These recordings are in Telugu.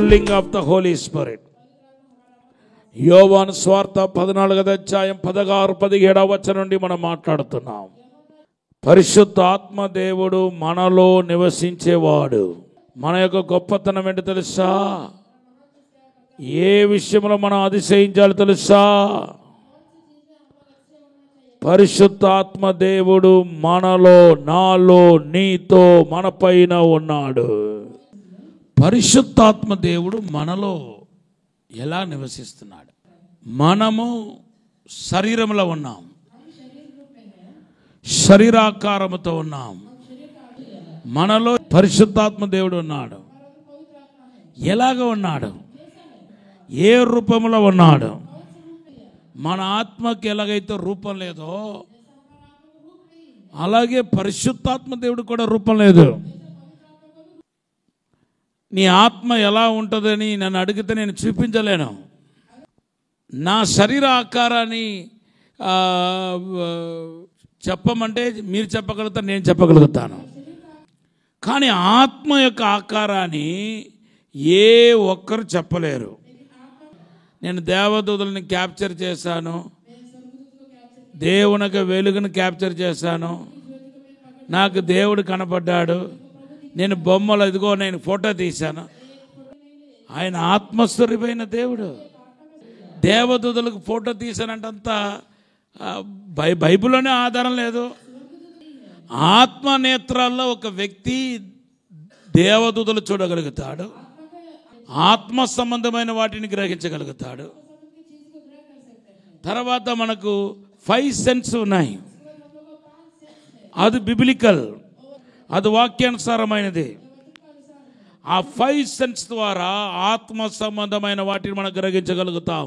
Filling of the Holy Spirit. యోవాను స్వార్థ 14వ అధ్యాయం 16-17 వచనం నుండి మనం మాట్లాడుతున్నాం. పరిశుద్ధ ఆత్మ దేవుడు మనలో నివసించేవాడు. మన యొక్క గొప్పతనం ఏంటో తెలుసా? ఏ విషయంలో మనం అతిశయించాలో తెలుసా? పరిశుద్ధాత్మ దేవుడు మనలో, నాలో, నీతో, మన పైన ఉన్నాడు. పరిశుద్ధాత్మ దేవుడు మనలో ఎలా నివసిస్తున్నాడు? మనము శరీరంలో ఉన్నాం, శరీరాకారముతో ఉన్నాం. మనలో పరిశుద్ధాత్మ దేవుడు ఉన్నాడు. ఎలాగ ఉన్నాడు? ఏ రూపంలో ఉన్నాడు? మన ఆత్మకి ఎలాగైతే రూపం లేదో అలాగే పరిశుద్ధాత్మ దేవుడు కూడా రూపం లేదు. నీ ఆత్మ ఎలా ఉంటుందని నన్ను అడిగితే నేను చూపించలేను. నా శరీర ఆకారాన్ని చెప్పమంటే మీరు చెప్పగలుగుతారు, నేను చెప్పగలుగుతాను. కానీ ఆత్మ యొక్క ఆకారాన్ని ఏ ఒక్కరు చెప్పలేరు. నేను దేవదూతల్ని క్యాప్చర్ చేశాను, దేవునికి వెలుగును క్యాప్చర్ చేశాను, నాకు దేవుడు కనపడ్డాడు, నేను బొమ్మలు ఇదిగో నేను ఫోటో తీశాను. ఆయన ఆత్మస్వరూపమైన దేవుడు. దేవదూతలకు ఫోటో తీశానంటంత బైబిల్లోనే ఆధారం లేదు. ఆత్మ నేత్రాల్లో ఒక వ్యక్తి దేవదూతలు చూడగలుగుతాడు, ఆత్మ సంబంధమైన వాటిని గ్రహించగలుగుతాడు. తర్వాత మనకు 5 సెన్స్ ఉన్నాయి. అది బిబ్లికల్, అది వాక్యానుసారమైనది. ఆ 5 సెన్స్ ద్వారా ఆత్మ సంబంధమైన వాటిని మనం గ్రహించగలుగుతాం.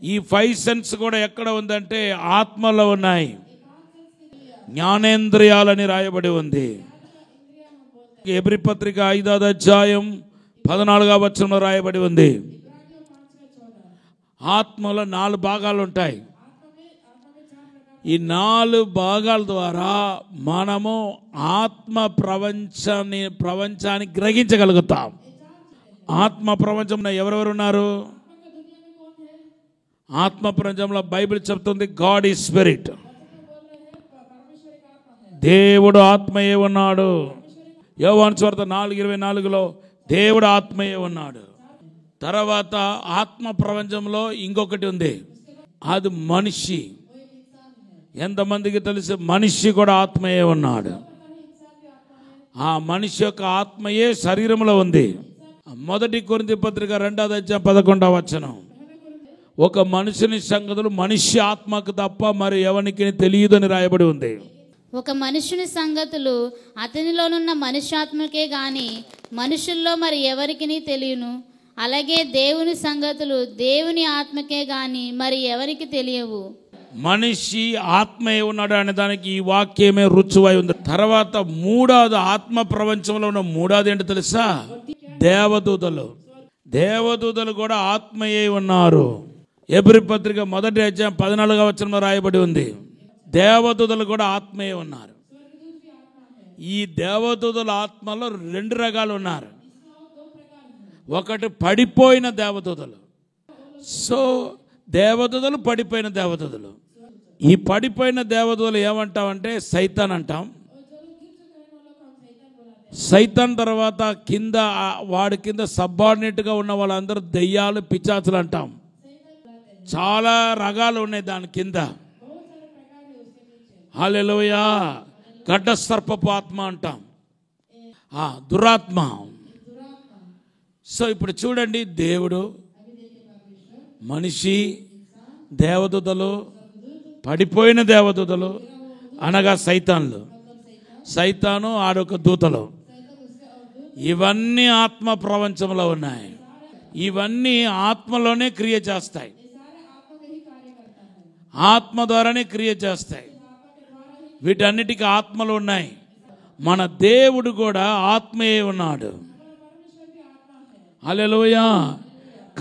ఈ 5 సెన్స్ కూడా ఎక్కడ ఉందంటే ఆత్మలో ఉన్నాయి. జ్ఞానేంద్రియాలని రాయబడి ఉంది. ఎబ్రీ పత్రిక 5వ అధ్యాయం 14వ వచనంలో రాయబడి ఉంది. ఆత్మలో 4 భాగాలు ఉంటాయి. ఈ 4 భాగాల ద్వారా మనము ఆత్మ ప్రపంచాన్ని గ్రహించగలుగుతాం. ఆత్మ ప్రపంచంలో ఎవరెవరు ఉన్నారు? ఆత్మ ప్రపంచంలో బైబిల్ చెప్తుంది గాడ్ ఈజ్ స్పిరిట్. దేవుడు ఆత్మయే ఉన్నాడు. యోవాను సువార్త 4:24లో దేవుడు ఆత్మయే ఉన్నాడు. తర్వాత ఆత్మ ప్రపంచంలో ఇంకొకటి ఉంది, అది మనిషి. ఎంతమందికి తెలుసు? మనిషి కూడా ఆత్మయే ఉన్నాడు. ఆ మనిషి యొక్క ఆత్మయే శరీరంలో ఉంది. 1 కొరింథీ పత్రిక 2వ అధ్యాయం 11వ వచనం, ఒక మనుషుని సంగతులు మనిషి ఆత్మకు తప్ప మరి ఎవరికి తెలియదని రాయబడి ఉంది. ఒక మనుషుని సంగతులు అతనిలోనున్న మనుష్యాత్మకే గాని మనుషుల్లో మరి ఎవరికి తెలియను. అలాగే దేవుని సంగతులు దేవుని ఆత్మకే గాని మరి ఎవరికి తెలియవు. మనిషి ఆత్మయే ఉన్నాడు అనే దానికి ఈ వాక్యమే రుజువై ఉంది. తర్వాత 3వది ఆత్మ ప్రపంచంలో ఉన్న 3వది ఏంటో తెలుసా? దేవదూతలు. దేవదూతలు కూడా ఆత్మయే ఉన్నారు. ఎబ్రీ పత్రిక 1వ అధ్యాయం 14వ వచనంలో రాయబడి ఉంది. దేవదూతలు కూడా ఆత్మయే ఉన్నారు. ఈ దేవదూతల ఆత్మలో 2 రకాలు ఉన్నారు. ఒకటి పడిపోయిన దేవదూతలు. సో దేవదూతలు, పడిపోయిన దేవదూతలు. ఈ పడిపోయిన దేవదూతలు ఏమంటామంటే సైతాన్ అంటాం. సైతాన్ తర్వాత కింద వాడి కింద సబార్డినేట్గా ఉన్న వాళ్ళందరూ దెయ్యాలు, పిశాచులు అంటాం. చాలా రకాలు ఉన్నాయి దాని కింద. హల్లెలూయా. గడ్డ సర్పపు ఆత్మ అంటాం, దురాత్మ. సో ఇప్పుడు చూడండి, దేవుడు, మనిషి, దేవదూతలు, పడిపోయిన దేవదూతలు అనగా సైతాన్లు, సైతాను ఆడొక దూతలు, ఇవన్నీ ఆత్మ ప్రపంచంలో ఉన్నాయి. ఇవన్నీ ఆత్మలోనే క్రియ చేస్తాయి, ఆత్మ ద్వారానే క్రియ చేస్తాయి. వీటన్నిటికీ ఆత్మలు ఉన్నాయి. మన దేవుడు కూడా ఆత్మయే ఉన్నాడు. హల్లెలూయా.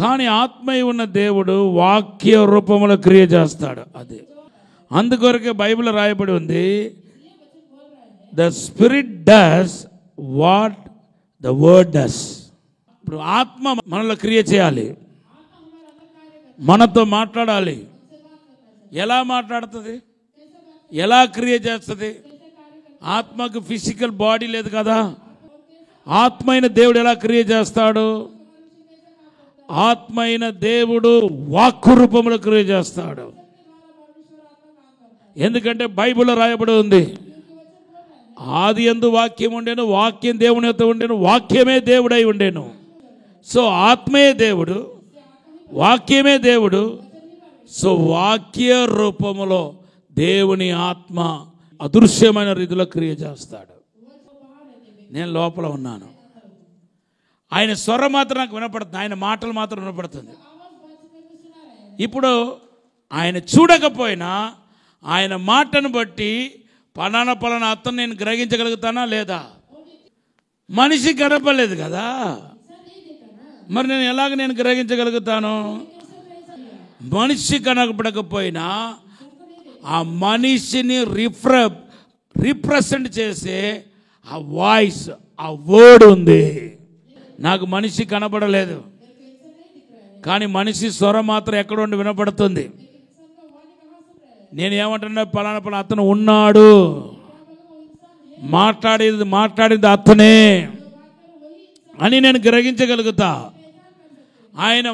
కానీ ఆత్మయే ఉన్న దేవుడు వాక్య రూపంలో క్రియ చేస్తాడు. అది అందుకొరకే బైబిల్ రాయబడి ఉంది, the spirit does what the word does. ఇప్పుడు ఆత్మ మనలో క్రియ చేయాలి, మనతో మాట్లాడాలి. ఎలా మాట్లాడుతుంది, ఎలా క్రియ చేస్తుంది? ఆత్మకు ఫిజికల్ బాడీ లేదు కదా. ఆత్మ అయిన దేవుడు ఎలా క్రియ చేస్తాడు? ఆత్మ అయిన దేవుడు వాక్కు రూపంలో క్రియ చేస్తాడు. ఎందుకంటే బైబిల్లో రాయబడి ఉంది, ఆది యందు వాక్యం ఉండేను, వాక్యం దేవుని యొద్ద ఉండేను, వాక్యమే దేవుడై ఉండేను. సో ఆత్మయే దేవుడు, వాక్యమే దేవుడు. సో వాక్య రూపములో దేవుని ఆత్మ అదృశ్యమైన రీతిలో క్రియ చేస్తాడు. నేను లోపల ఉన్నాను, ఆయన స్వరం మాత్రం నాకు వినపడుతుంది, ఆయన మాటలు మాత్రం వినపడుతుంది. ఇప్పుడు ఆయన చూడకపోయినా ఆయన మాటను బట్టి పలానా అతను నేను గ్రహించగలుగుతానా లేదా? మనిషి కనపడలేదు కదా, మరి నేను గ్రహించగలుగుతాను? మనిషి కనపడకపోయినా ఆ మనిషిని రిప్రజెంట్ చేసే ఆ వాయిస్, ఆ వర్డ్ ఉంది. నాకు మనిషి కనపడలేదు, కానీ మనిషి స్వరం మాత్రం ఎక్కడ ఉండి వినపడుతుంది. నేను ఏమంటున్నా, పలానా అతను ఉన్నాడు, మాట్లాడింది అతనే అని నేను గ్రహించగలుగుతా. ఆయన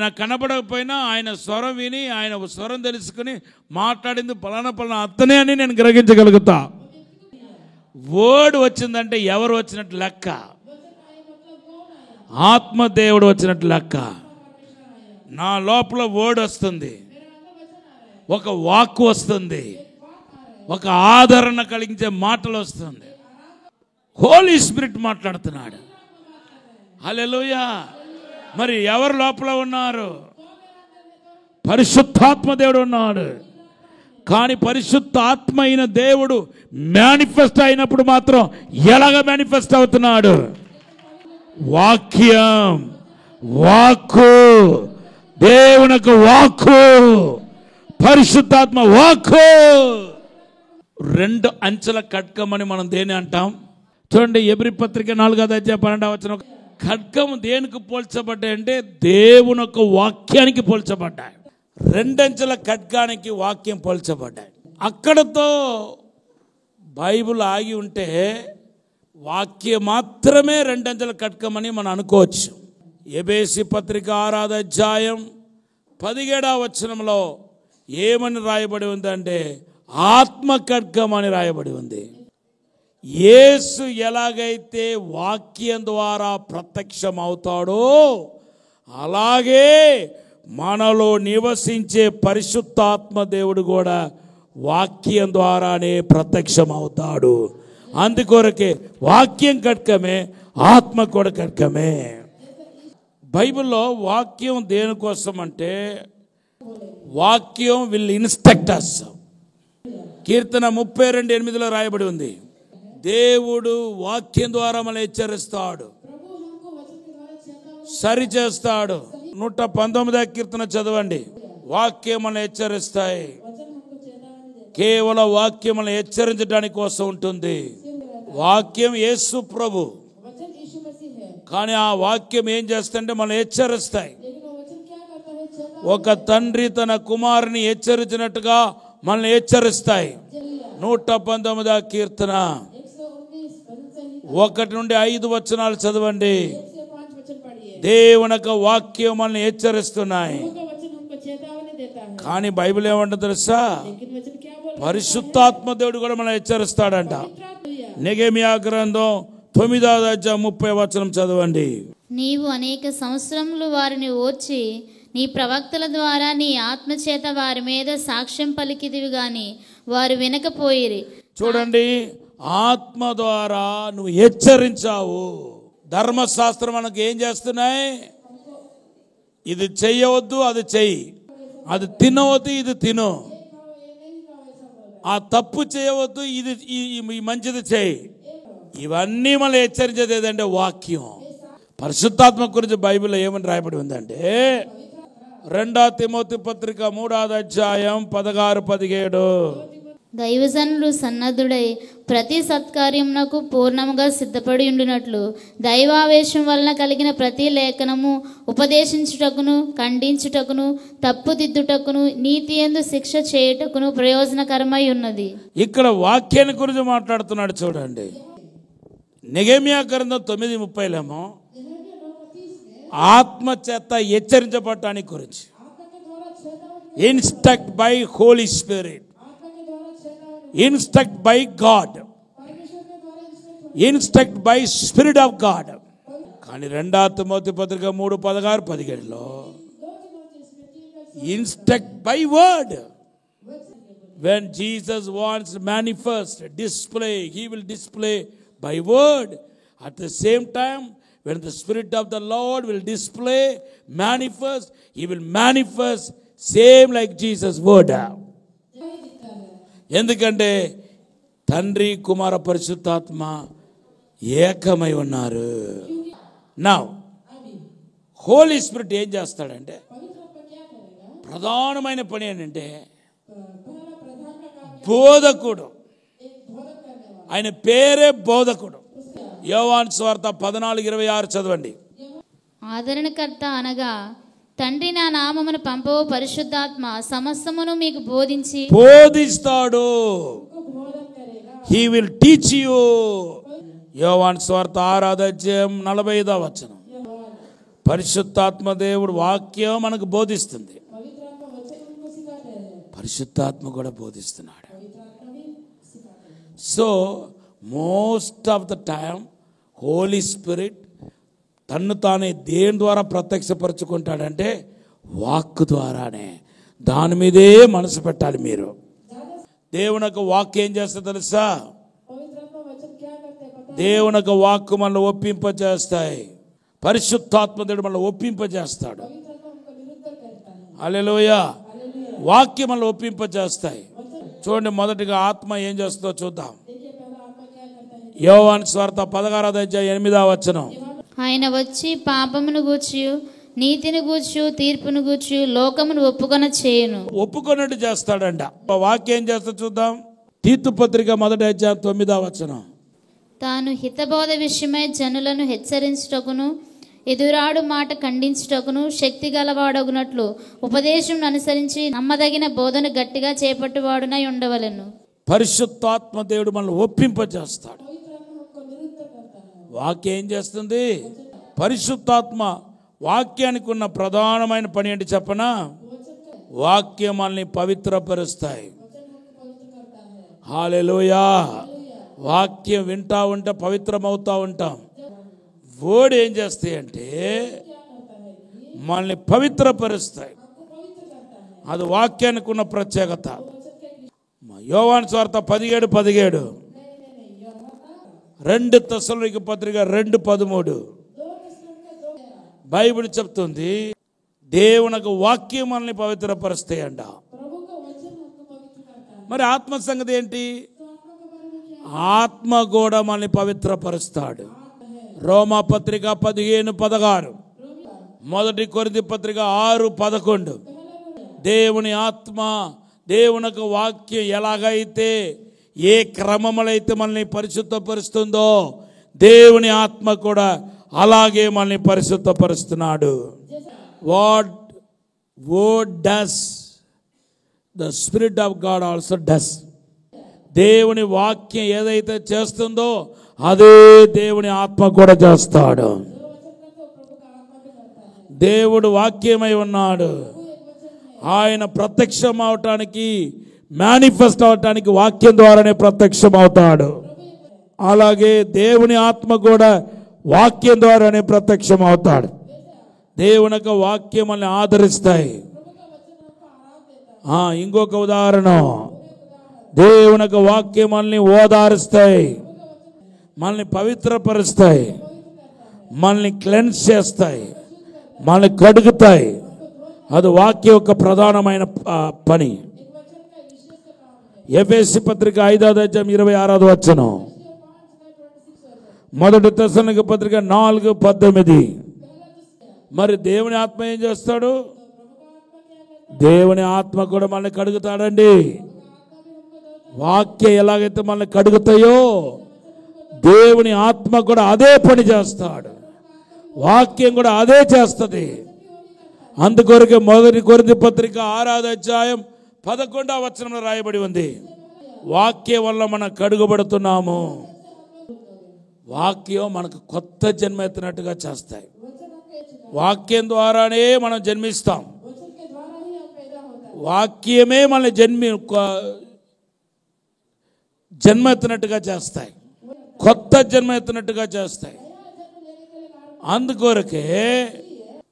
నాకు కనపడకపోయినా ఆయన స్వరం విని, ఆయన స్వరం తెలుసుకుని మాట్లాడింది పలానా అతనే అని నేను గ్రహించగలుగుతా. వర్డ్ వచ్చిందంటే ఎవరు వచ్చినట్టు లెక్క? ఆత్మదేవుడు వచ్చినట్టు లెక్క. నా లోపల వర్డ్ వస్తుంది, ఒక వాక్కు వస్తుంది, ఒక ఆదరణ కలిగించే మాటలు వస్తుంది. హోలీ స్పిరిట్ మాట్లాడుతున్నాడు. హల్లెలూయా. మరి ఎవరు లోపల ఉన్నారు? పరిశుద్ధాత్మ దేవుడు ఉన్నాడు. కానీ పరిశుద్ధ ఆత్మ అయిన దేవుడు మేనిఫెస్ట్ అయినప్పుడు మాత్రం ఎలాగ మేనిఫెస్ట్ అవుతున్నాడు? వాక్యం, వాక్కు, దేవునికి వాక్కు, పరిశుద్ధాత్మ వాక్కు. 2 అంచెల ఖడ్గమని మనం దేని అంటాం? చూడండి, ఎబ్రీ పత్రిక 4:12 ఖడ్గం దేనికి పోల్చబడ్డాయి అంటే దేవుని యొక్క వాక్యానికి పోల్చబడ్డాయి. 2 అంచెల ఖడ్గానికి వాక్యం పోల్చబడ్డాయి. అక్కడతో బైబిల్ ఆగి ఉంటే వాక్యం మాత్రమే 2 అంచెల ఖడ్గమని మనం అనుకోవచ్చు. ఎబేసీ పత్రిక 6:17 ఏమని రాయబడి ఉందంటే ఆత్మ ఖడ్గం అని రాయబడి ఉంది. యేసు ఎలాగైతే వాక్యం ద్వారా ప్రత్యక్షం అవుతాడో అలాగే మనలో నివసించే పరిశుద్ధాత్మ దేవుడు కూడా వాక్యం ద్వారానే ప్రత్యక్షం అవుతాడు. అందుకొరకే వాక్యం ఖడ్గమే, ఆత్మ కూడా ఖడ్గమే. బైబిల్లో వాక్యం దేనికోసం అంటే వాక్యం విల్ ఇన్స్ట్రక్ట్ us. కీర్తన 32:8 రాయబడి ఉంది, దేవుడు వాక్యం ద్వారా మనల్ని హెచ్చరిస్తాడు, సరి చేస్తాడు. 119వ కీర్తన చదవండి. వాక్యం మనల్ని హెచ్చరిస్తాయి. కేవలం వాక్యం మనల్ని హెచ్చరించడానికి కోసం ఉంటుంది. వాక్యం యేసు ప్రభు, కానీ ఆ వాక్యం ఏం చేస్తుంటే మనల్ని హెచ్చరిస్తాయి. ఒక తండ్రి తన కుమారుని హెచ్చరించినట్టుగా మనల్ని హెచ్చరిస్తాయి. 119వ కీర్తన 1-5 చదవండి. దేవుని యొక్క వాక్యం మనల్ని హెచ్చరిస్తున్నాయి. కానీ బైబిల్ ఏమంటుంది తెలుసా? పరిశుద్ధాత్మ దేవుడు కూడా మనల్ని హెచ్చరిస్తాడంట. నెగెమియా గ్రంథం 9:30 చదవండి. నీవు అనేక సంవత్సరములు వారిని ఓర్చి నీ ప్రవక్తల ద్వారా నీ ఆత్మచేత వారి మీద సాక్ష్యం పలికిదివి గాని వారు వినకపోయిరి. చూడండి, ఆత్మ ద్వారా నువ్వు హెచ్చరించావు. ధర్మశాస్త్రం మనకు ఏం చేస్తున్నాయి? ఇది చెయ్యవద్దు, అది చెయ్యి, అది తినవద్దు, ఇది తిను, ఆ తప్పు చేయవద్దు, ఇది మంచిది చేయి. ఇవన్నీ మళ్ళీ హెచ్చరించేది ఏదంటే వాక్యం. పరిశుద్ధాత్మ గురించి బైబిల్లో ఏమని రాయబడి ఉందంటే 2 తిమోతి పత్రిక 3:16-17 దైవజనులు సన్నద్ధుడై ప్రతి సత్కార్యమునకు పూర్ణముగా సిద్ధపడి ఉండినట్లు దైవావేశం వలన కలిగిన ప్రతి లేఖనము ఉపదేశించుటకును, ఖండించుటకును, తప్పుదిద్దుటకును, నీతి యందు శిక్ష చేయుటకును ప్రయోజనకరమై ఉన్నది. ఇక్కడ వాక్యాన్ని గురించి మాట్లాడుతున్నాడు చూడండి. నెహెమ్యా గ్రంథం 9:30 ఆత్మ చేత హెచ్చరించబడటానికి గురించి, instruct by Holy Spirit, instruct by God, instruct by Spirit of God. కానీ 2 తిమోతి పత్రిక 3:16-17 instruct by word. When Jesus wants to manifest, display, he will display by word. At the same time, when the Spirit of the Lord will display, manifest, he will manifest same like Jesus' word. ఎందుకంటే తండ్రి కుమార పరిశుద్ధాత్మ ఏకమై ఉన్నారు. నౌ హోలీ స్పిరిట్ ఏం చేస్తాడంటే, ప్రధానమైన పని ఏంటంటే బోధకుడు. ఆయన పేరే బోధకుడు. యోహాను సువార్త 14:26 చదవండి. ఆదరణకర్త అనగా తండ్రి నా నామమును పంపవు పరిశుద్ధాత్మ సమస్తమును మీకు బోధిస్తాడు. He will teach you. యోహాను సువార్త 6:45 పరిశుద్ధాత్మ దేవుడు వాక్యం మనకు బోధిస్తుంది. పరిశుద్ధాత్మ కూడా బోధిస్తున్నాడు. So most of the time Holy Spirit తన్ను తానే దేని ద్వారా ప్రత్యక్షపరచుకుంటాడంటే వాక్కు ద్వారానే. దాని మీదే మనసు పెట్టాలి మీరు. దేవుని యొక్క వాక్కు ఏం చేస్తా తెలుసా? దేవుని యొక్క వాక్కు మనల్ని ఒప్పింపజేస్తాయి. పరిశుద్ధాత్మ దేవుడు మనల్ని ఒప్పింపజేస్తాడు. హల్లెలూయా. వాక్యం మనల్ని ఒప్పింపజేస్తాయి. చూడండి, మొదటిగా ఆత్మ ఏం చేస్తుందో చూద్దాం. యోహాను సువార్త 16:8 ఆయన వచ్చి పాపమును గూర్చి, నీతిని గూర్చి, తీర్పును గూర్చి లోకమును ఒప్పుకొన్నట్టు చేస్తాడంట. వాక్యం ఏం చేస్తా చూద్దాం. తీతు పత్రిక 1:9 తాను హితబోధ విషయమై జనులను హెచ్చరించుటకును, ఎదురాడు మాట ఖండించుటకును శక్తి గలవాడగునట్లు ఉపదేశం అనుసరించి నమ్మదగిన బోధన గట్టిగా చేపట్టువాడునై ఉండవలెను. పరిశుద్ధాత్మ దేవుడు మనల్ని ఒప్పింపజేస్తాడు. వాక్యం ఏం చేస్తుంది? పరిశుద్ధాత్మ వాక్యానికి ఉన్న ప్రధానమైన పని ఏంటి చెప్పనా? వాక్యం మనల్ని పవిత్రపరుస్తాయి. హల్లెలూయా. వాక్యం వింటా ఉంటే పవిత్రమవుతా ఉంటాం. వర్డ్ ఏం చేస్తాయి అంటే మనల్ని పవిత్రపరుస్తాయి. అది వాక్యానికి ఉన్న ప్రత్యేకత. యోహాను సువార్త 17:17 2 తెస్సలోనిక పత్రిక 2:13 బైబిల్ చెప్తుంది దేవునికి వాక్యం మనల్ని పవిత్రపరుస్తాయంట. మరి ఆత్మ సంగతి ఏంటి? ఆత్మ కూడా మనల్ని పవిత్రపరుస్తాడు. రోమా పత్రిక 15:16 1 కొరింథీ పత్రిక 6:11 దేవుని ఆత్మ, దేవునికి వాక్యం ఎలాగైతే ఏ క్రమములైతే మనల్ని పరిశుద్ధపరుస్తుందో దేవుని ఆత్మ కూడా అలాగే మనల్ని పరిశుద్ధపరుస్తున్నాడు. What does the Spirit of God also does. దేవుని వాక్యం ఏదైతే చేస్తుందో అదే దేవుని ఆత్మ కూడా చేస్తాడు. దేవుడు వాక్యమై ఉన్నాడు. ఆయన ప్రత్యక్షం అవటానికి, మేనిఫెస్ట్ అవటానికి వాక్యం ద్వారానే ప్రత్యక్షం అవుతాడు. అలాగే దేవుని ఆత్మ కూడా వాక్యం ద్వారానే ప్రత్యక్షం అవుతాడు. దేవుని యొక్క వాక్యం మనల్ని ఆదరిస్తాయి. ఇంకొక ఉదాహరణ, దేవుని యొక్క వాక్యం మనల్ని ఓదారుస్తాయి, మనల్ని పవిత్రపరుస్తాయి, మనల్ని క్లెన్స్ చేస్తాయి, మనల్ని కడుగుతాయి. అది వాక్యం యొక్క ప్రధానమైన పని. ఎఫెసీ పత్రిక 5:26 1 తెస్సలోనిక పత్రిక 4:18 మరి దేవుని ఆత్మ ఏం చేస్తాడు? దేవుని ఆత్మ కూడా మనల్ని కడుగుతాడండి. వాక్యం ఎలాగైతే మనల్ని కడుగుతాయో దేవుని ఆత్మ కూడా అదే పని చేస్తాడు. వాక్యం కూడా అదే చేస్తుంది. అందుకొరకే 1 కొరింథీ పత్రిక 6వ అధ్యాయం 11వ వచనంలో రాయబడి ఉంది, వాక్యం వల్ల మనం కడుగబడుతున్నాము. వాక్యం మనకు కొత్త జన్మ ఎత్తినట్టుగా చేస్తాయి. వాక్యం ద్వారానే మనం జన్మిస్తాం. వాక్యమే మనల్ని జన్మ ఎత్తినట్టుగా చేస్తాయి, కొత్త జన్మ ఎత్తినట్టుగా చేస్తాయి. అందుకొరకే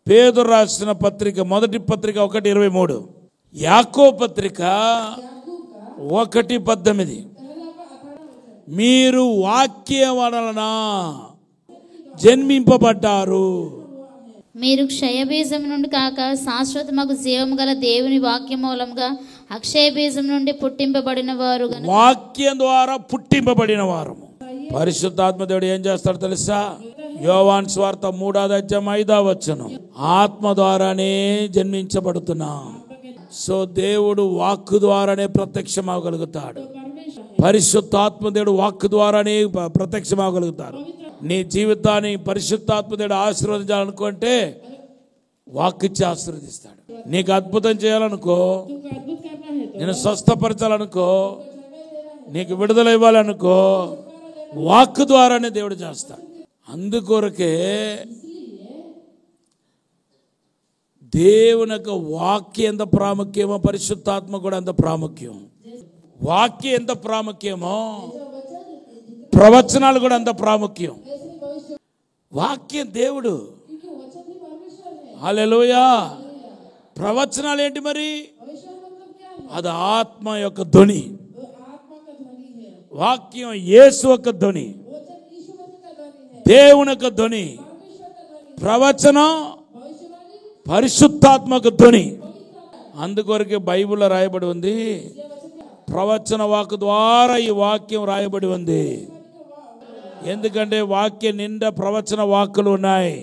పేతురు రాసిన పత్రిక 1 పత్రిక 1:23, యాకోబు పత్రిక 1:18, మీరు వాక్యం వలన జన్మింపబడ్డారు. మీరు క్షయబీజం నుండి కాక శాశ్వతమగు జీవము గల దేవుని వాక్యం మూలంగా అక్షయ బీజం నుండి పుట్టింపబడిన వారు. వాక్యం ద్వారా పుట్టింపబడిన వారు. పరిశుద్ధాత్మ దేవుడు ఏం చేస్తాడు తెలుసా? యోవాను సువార్త 3వ అధ్యాయం 5వ వచనం, ఆత్మ ద్వారానే జన్మించబడుతున్నాం. సో దేవుడు వాక్కు ద్వారానే ప్రత్యక్షమవగలుగుతాడు. పరిశుద్ధాత్మ దేవుడు వాక్కు ద్వారానే ప్రత్యక్షమవగలుగుతాడు. నీ జీవితాన్ని పరిశుద్ధాత్మ దేవుడు ఆశీర్వదించాలనుకుంటే వాక్కు ఇచ్చి ఆశీర్వదిస్తాడు. నీకు అద్భుతం చేయాలనుకో, నేను స్వస్థపరచాలనుకో, నీకు విడుదల ఇవ్వాలనుకో, వాక్కు ద్వారానే దేవుడు చేస్తాడు. అందుకొరకే దేవుని యొక్క వాక్యం ఎంత ప్రాముఖ్యమో పరిశుద్ధాత్మ కూడా అంత ప్రాముఖ్యం. వాక్యం ఎంత ప్రాముఖ్యమో ప్రవచనాలు కూడా అంత ప్రాముఖ్యం. వాక్యం దేవుడు. హల్లెలూయా. ప్రవచనాలు ఏంటి మరి? అది ఆత్మ యొక్క ధ్వని. వాక్యం యేసు యొక్క ధ్వని, దేవుని యొక్క ధ్వని. ప్రవచనం పరిశుద్ధాత్మక ధ్వని. అందుకొరకే బైబిల్లో రాయబడి ఉంది, ప్రవచన వాక్కు ద్వారా ఈ వాక్యం రాయబడి ఉంది. ఎందుకంటే వాక్యం నిండా ప్రవచన వాక్కులు ఉన్నాయి.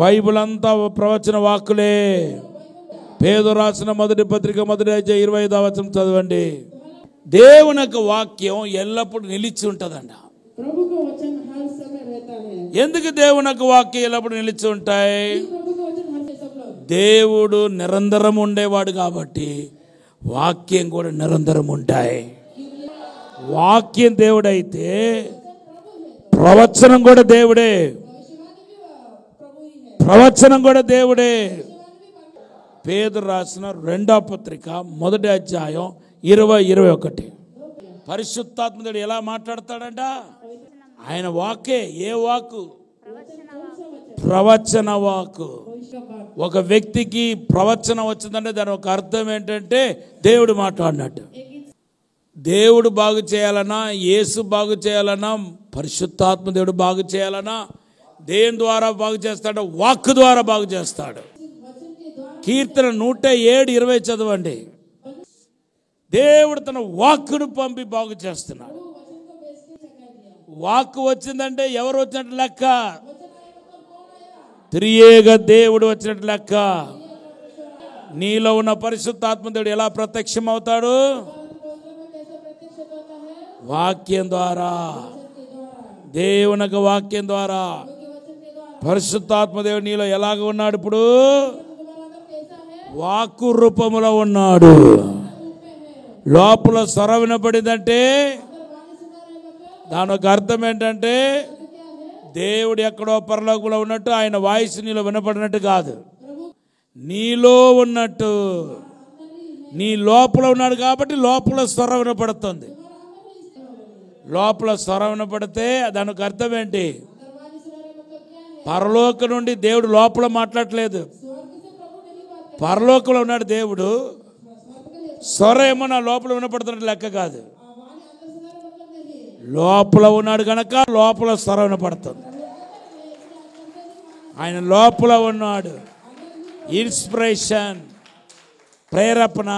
బైబిల్ అంతా ప్రవచన వాక్కులే. పేతురు రాసిన 1 పత్రిక 1వ అధ్యాయం 25వ వచనం చదవండి. దేవుని యొక్క వాక్యం ఎల్లప్పుడూ నిలిచి ఉంటుందంట. ఎందుకు దేవుని యొక్క వాక్యం ఎల్లప్పుడూ నిలిచి ఉంటాయి? దేవుడు నిరంతరం ఉండేవాడు కాబట్టి వాక్యం కూడా నిరంతరం ఉంటాయి. వాక్యం దేవుడైతే ప్రవచనం కూడా దేవుడే. ప్రవచనం కూడా దేవుడే. పేతురు రాసిన 2వ పత్రిక 1వ అధ్యాయం 20-21. పరిశుద్ధాత్ముడు ఎలా మాట్లాడతాడంట? ఆయన వాక్కే. ఏ వాక్కు? ప్రవచన వాక్కు. ఒక వ్యక్తికి ప్రవచనం వచ్చిందంటే దాని ఒక అర్థం ఏంటంటే దేవుడు మాట్లాడినట్టు. దేవుడు బాగు చేయాలన్నా, యేసు బాగు చేయాలన్నా, పరిశుద్ధాత్మ దేవుడు బాగు చేయాలన్నా దేని ద్వారా బాగు చేస్తాడు? వాక్కు ద్వారా బాగు చేస్తాడు. కీర్తన 107:20 చదవండి. దేవుడు తన వాక్కును పంపి బాగు చేస్తున్నాడు. వాక్కు వచ్చిందంటే ఎవరు వచ్చినట్టు లెక్క? త్రియేక దేవుడు వచ్చినట్టు లెక్క. నీలో ఉన్న పరిశుద్ధాత్మ దేవుడు ఎలా ప్రత్యక్షం అవుతాడు? వాక్యం ద్వారా. దేవుని వాక్యం ద్వారా. పరిశుద్ధాత్మ దేవుడు నీలో ఎలాగ ఉన్నాడు? ఇప్పుడు వాక్కు రూపములో ఉన్నాడు. లోపల స్వరం వినపడిందంటే దాని ఒక అర్థం ఏంటంటే దేవుడు ఎక్కడో పరలోకంలో ఉన్నట్టు ఆయన వాయిస్ నీలో వినపడినట్టు కాదు, నీలో ఉన్నట్టు. నీ లోపల ఉన్నాడు కాబట్టి లోపల స్వరం వినపడుతుంది. లోపల స్వరం వినపడితే దానికి అర్థం ఏంటి? పరలోకం నుండి దేవుడు లోపల మాట్లాడలేదు. పరలోకంలో ఉన్నాడు దేవుడు. స్వరం ఏమో నా లోపల వినపడుతున్నట్టు లెక్క కాదు. లోపల ఉన్నాడు కనుక లోపల స్వరం వినపడుతుంది. ఆయన లోపల ఉన్నాడు. ఇన్స్పిరేషన్, ప్రేరేపణ,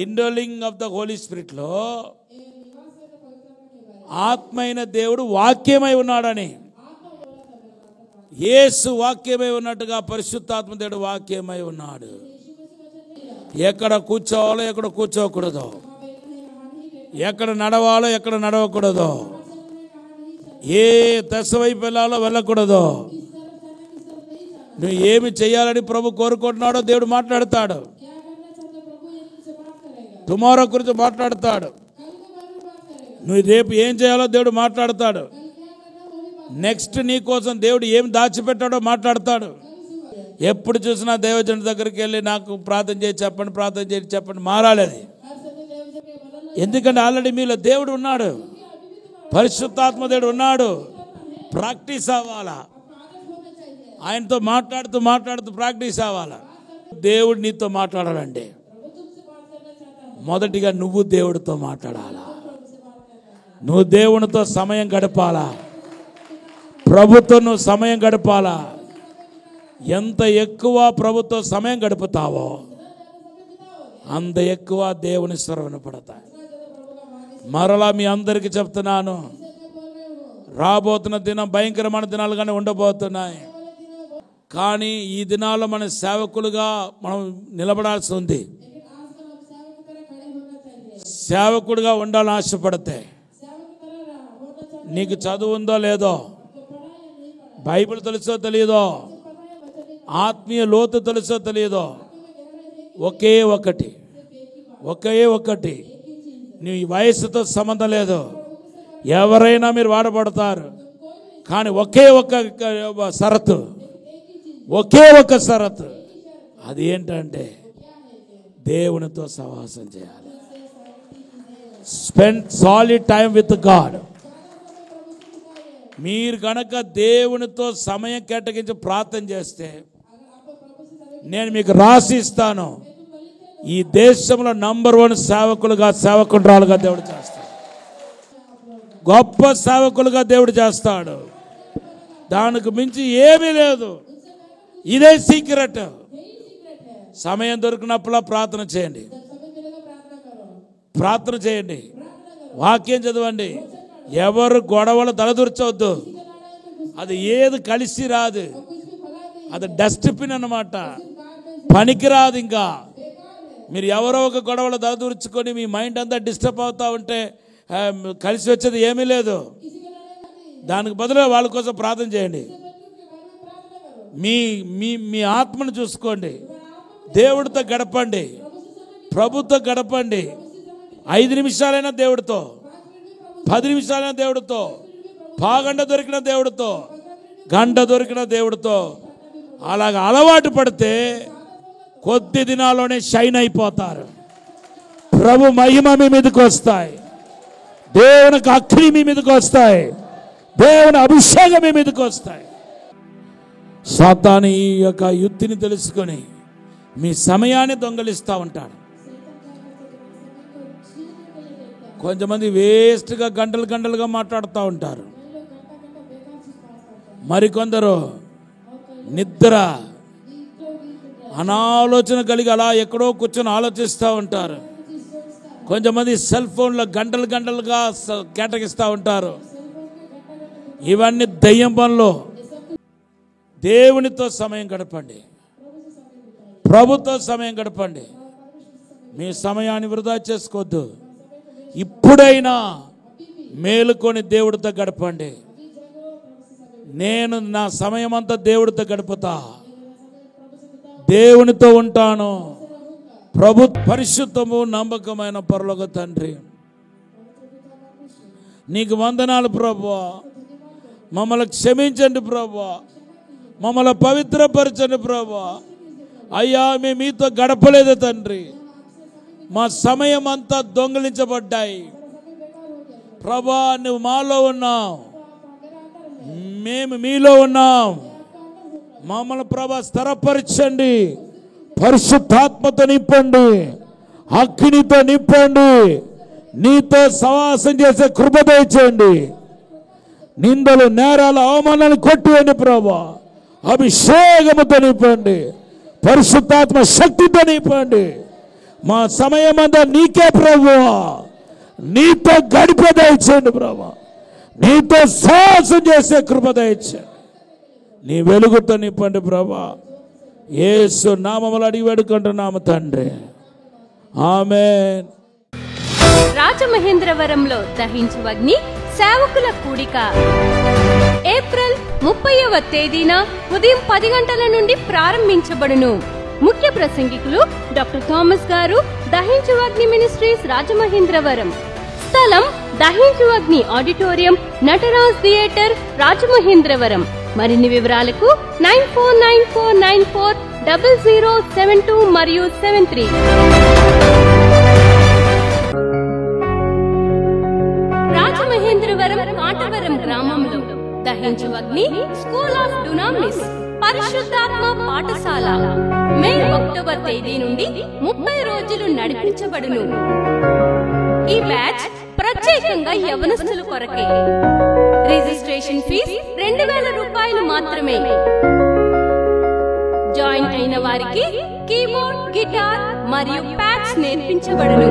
ఇండోలింగ్ ఆఫ్ ద హోలీ స్పిరిట్ లో ఆత్మ అయిన దేవుడు వాక్యమై ఉన్నాడని. యేసు వాక్యమై ఉన్నట్టుగా పరిశుద్ధాత్మ దేవుడు వాక్యమై ఉన్నాడు. ఎక్కడ కూర్చోవాలో ఎక్కడ కూర్చోకూడదు, ఎక్కడ నడవాలో ఎక్కడ నడవకూడదు, ఏ దశ వైపు వెళ్ళాలో వెళ్ళకూడదు. నువ్వు ఏమి చేయాలని ప్రభు కోరుకుంటున్నాడో దేవుడు మాట్లాడతాడు. టుమారో గురించి మాట్లాడతాడు. నువ్వు రేపు ఏం చేయాలో దేవుడు మాట్లాడతాడు. నెక్స్ట్ నీ కోసం దేవుడు ఏం దాచిపెట్టాడో మాట్లాడతాడు. ఎప్పుడు చూసినా దైవజనుడి దగ్గరికి వెళ్ళి నాకు ప్రార్థన చేసి చెప్పండి, ప్రార్థన చేసి చెప్పండి మారాలి అది. ఎందుకంటే ఆల్రెడీ మీలో దేవుడు ఉన్నాడు, పరిశుద్ధాత్మ దేవుడు ఉన్నాడు. ప్రాక్టీస్ అవ్వాలా, ఆయనతో మాట్లాడుతూ మాట్లాడుతూ ప్రాక్టీస్ అవ్వాలా. దేవుడు నీతో మాట్లాడాలండి, మొదటిగా నువ్వు దేవుడితో మాట్లాడాలా, నువ్వు దేవునితో సమయం గడపాలా, ప్రభుతో నువ్వు సమయం గడపాలా. ఎంత ఎక్కువ ప్రభుతో సమయం గడుపుతావో అంత ఎక్కువ దేవుని స్వరం వినపడతాయి. మరలా మీ అందరికీ చెప్తున్నాను, రాబోతున్న దినం భయంకరమైన దినాలుగానే ఉండబోతున్నాయి. కానీ ఈ దినాల్లో మన సేవకులుగా మనం నిలబడాల్సి ఉంది. సేవకుడిగా ఉండాలని ఆశపడితే నీకు చదువు ఉందో లేదో, బైబిల్ తెలుసో తెలియదో, ఆత్మీయ లోతు తెలుసో తెలియదో, ఒకే ఒకటి నీ వయసుతో సంబంధం లేదు. ఎవరైనా మీరు వాడబడతారు. కానీ ఒకే ఒక షరతు అది ఏంటంటే దేవునితో సహవాసం చేయాలి. Spend solid time with God. మీరు కనుక దేవునితో సమయం కేటాయించి ప్రార్థన చేస్తే నేను మీకు రాసి ఇస్తాను, ఈ దేశంలో నంబర్ 1 సేవకురాలుగా దేవుడు చేస్తాడు. గొప్ప సేవకులుగా దేవుడు చేస్తాడు. దానికి మించి ఏమీ లేదు. ఇదే సీక్రెట్. సమయం దొరికినప్పుడు ప్రార్థన చేయండి, వాక్యం చదవండి. ఎవరు గొడవలు తలదూర్చవద్దు. అది ఏది కలిసి రాదు, అది డస్ట్బిన్ అన్నమాట, పనికిరాదు. ఇంకా మీరు ఎవరో ఒక గొడవలు తలదూర్చుకొని మీ మైండ్ అంతా డిస్టర్బ్ అవుతా ఉంటే కలిసి వచ్చేది ఏమీ లేదు. దానికి బదులు వాళ్ళ కోసం ప్రార్థన చేయండి. మీ మీ మీ ఆత్మను చూసుకోండి, దేవుడితో గడపండి, ప్రభుతో గడపండి. 5 నిమిషాలైనా దేవుడితో, 10 నిమిషాలైనా దేవుడితో, పాగంట దొరికిన దేవుడితో, గంట దొరికిన దేవుడితో అలాగ అలవాటు పడితే కొద్ది దినాల్లోనే షైన్ అయిపోతారు. ప్రభు మహిమ మీ మీదకి వస్తాయి, దేవునికి అగ్ని మీ మీదకి వస్తాయి, దేవుని అభిషేకం మీ మీదకి వస్తాయి. సాతాను ఈ యొక్క యుక్తిని తెలుసుకొని మీ సమయాన్ని దొంగలిస్తూ ఉంటాడు. కొంతమంది వేస్ట్గా గంటలుగా మాట్లాడుతూ ఉంటారు. మరికొందరు నిద్ర అనాలోచన కలిగి అలా ఎక్కడో కూర్చొని ఆలోచిస్తూ ఉంటారు. కొంతమంది సెల్ ఫోన్లో గంటలుగా కేటాయిస్తూ ఉంటారు. ఇవన్నీ దయ్యం పనులు. దేవునితో సమయం గడపండి, ప్రభుతో సమయం గడపండి. మీ సమయాన్ని వృధా చేసుకోవద్దు. ఇప్పుడైనా మేలుకొని దేవుడితో గడపండి. నేను నా సమయం అంతా దేవుడితో గడుపుతా, దేవునితో ఉంటాను. ప్రభు పరిశుద్ధము నమ్మకమైన పరలోక తండ్రి, నీకు వందనాలు ప్రభువా. మమ్మల్ని క్షమించండి ప్రభువా, మమ్మల్ని పవిత్రపరచండి ప్రభువా. అయ్యా మేము మీతో గడపలేదు తండ్రి, మా సమయం అంతా దొంగిలించబడ్డాయి ప్రభా. నువ్వు మాలో ఉన్నావు, మేము మీలో ఉన్నాం. మమ్మల్ని ప్రభా స్థిరపరచండి, పరిశుద్ధాత్మతో నింపండి, అగ్నితో నింపండి, నీతో సవాసం చేసే కృప దయచేయండి. నిందలు నేరాలు అవమానాలు కొట్టివేయండి ప్రభా. అభిషేకముతో నింపండి, పరిశుద్ధాత్మ శక్తితో నింపండి. మా సమయం అంతా నీకే ప్రభువా, నీతో గడిపే దయచేయండి ప్రభా. నీతో సహాసం చేసే కృప దయచేయండి. నీ వెలుగుతో నింపండి ప్రభా. యేసు నామములో అడిగి వేడుకుంటున్నాము తండ్రి. ఆమేన్. రాజమహేంద్రవరంలో దహించు అగ్ని సేవకుల కూడిక ఏప్రిల్ 30వ తేదీన ఉదయం 10 గంటల నుండి ప్రారంభించబడును. ముఖ్య ప్రసంగికులు డాక్టర్ థామస్ గారు, దహించు అగ్ని మినిస్ట్రీస్ రాజమహేంద్రవరం. స్థలం దహించు అగ్ని ఆడిటోరియం, నటరాజ్ థియేటర్, రాజమహేంద్రవరం. మరిన్ని వివరాలకు 9494940072 మరియు 73. రాజమహేంద్రవరం కాటవరం గ్రామంలో దహించు అగ్ని స్కూల్ ఆఫ్ డునామిస్ పరిశుద్ధాత్మ పాఠశాల మే 1వ తేదీ నుండి 30 రోజులు నడిపించబడును. ఈ బ్యాచ్ ప్రత్యేకంగా యవనస్తుల కొరకే. రిజిస్ట్రేషన్ ఫీజు 2000 రూపాయలు మాత్రమే. జాయిన్ అయిన వారికి కీబోర్డ్, గిటార్ మరియు ప్యాడ్స్ నేర్పించబడును.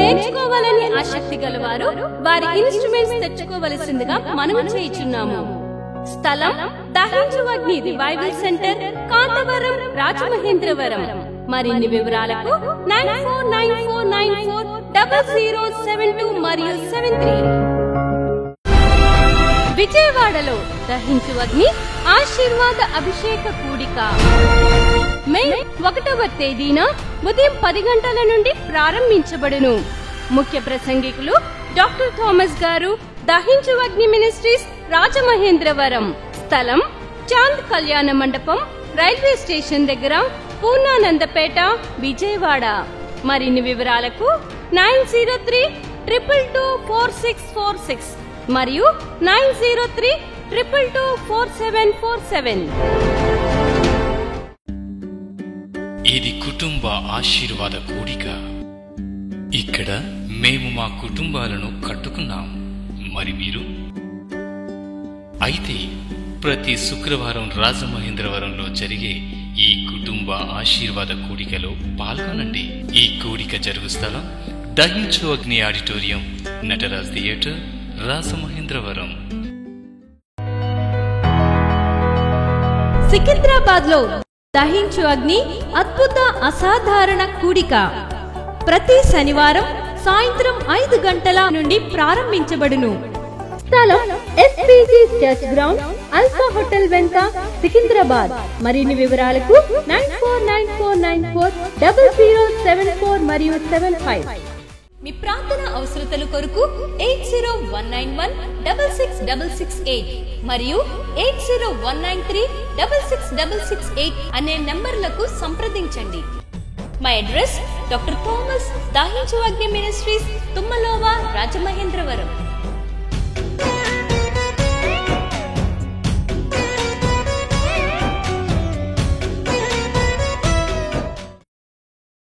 నేర్చుకోవాలని ఆసక్తి గలవారు వారి ఇన్స్ట్రుమెంట్స్ తెచ్చుకోవలసిందిగా మనవి చేయుచున్నాము. స్థలం దహించు అగ్ని రివైవల్ సెంటర్, కాంతవరం, రాజమహేంద్రవరం. మరిన్ని వివరాలకు 9494940072 మరియు 73. విజయవాడలో దహించు అగ్ని ఆశీర్వాద అభిషేక కూడిక మే 1వ తేదీన ఉదయం 10 గంటల నుండి ప్రారంభించబడును. ముఖ్య ప్రసంగికులు డాక్టర్ థామస్ గారు, దహించు అగ్ని మినిస్ట్రీస్ రాజమహేంద్రవరం. స్థలం చాంద్ కళ్యాణ మండపం, రైల్వే స్టేషన్ దగ్గర, పూర్ణానందపేట, విజయవాడ. మరిన్ని వివరాలకు 9032224646 మరియు 9032224747. ఇది కుటుంబ ఆశీర్వాద కూడిక. ఇక్కడ మేము మా కుటుంబాలను కట్టుకున్నాం. మరి మీరు? అయితే ప్రతి శుక్రవారం రాజమహేంద్రవరంలో జరిగే ఈ కుటుంబ ఆశీర్వాద కూడికలో పాల్గొనండి. ఈ కూడిక జరుగు స్థలం దహించు అగ్ని ఆడిటోరియం, నటరాజ్ థియేటర్, రాజమహేంద్రవరం. సికింద్రాబాద్ లో దహించు అగ్ని అద్భుత అసాధారణ కూడిక ప్రతి శనివారం సాయంత్రం 5 గంటల నుండి ప్రారంభించబడును. స్థలం SPC church ground, alpha hotel వెనుక, సికింద్రాబాద్. మరిన్ని వివరాలకు 9494940074 మరియు 75. మీ ప్రార్థన అవసరతల కొరకు 8019166668 మరియు 8019366668 అనే నంబర్లకు సంప్రదించండి. మా అడ్రస్ డాక్టర్ థామస్ దహించు అగ్ని మినిస్ట్రీస్, తుమ్మలోవా, రాజమహేంద్రవరం.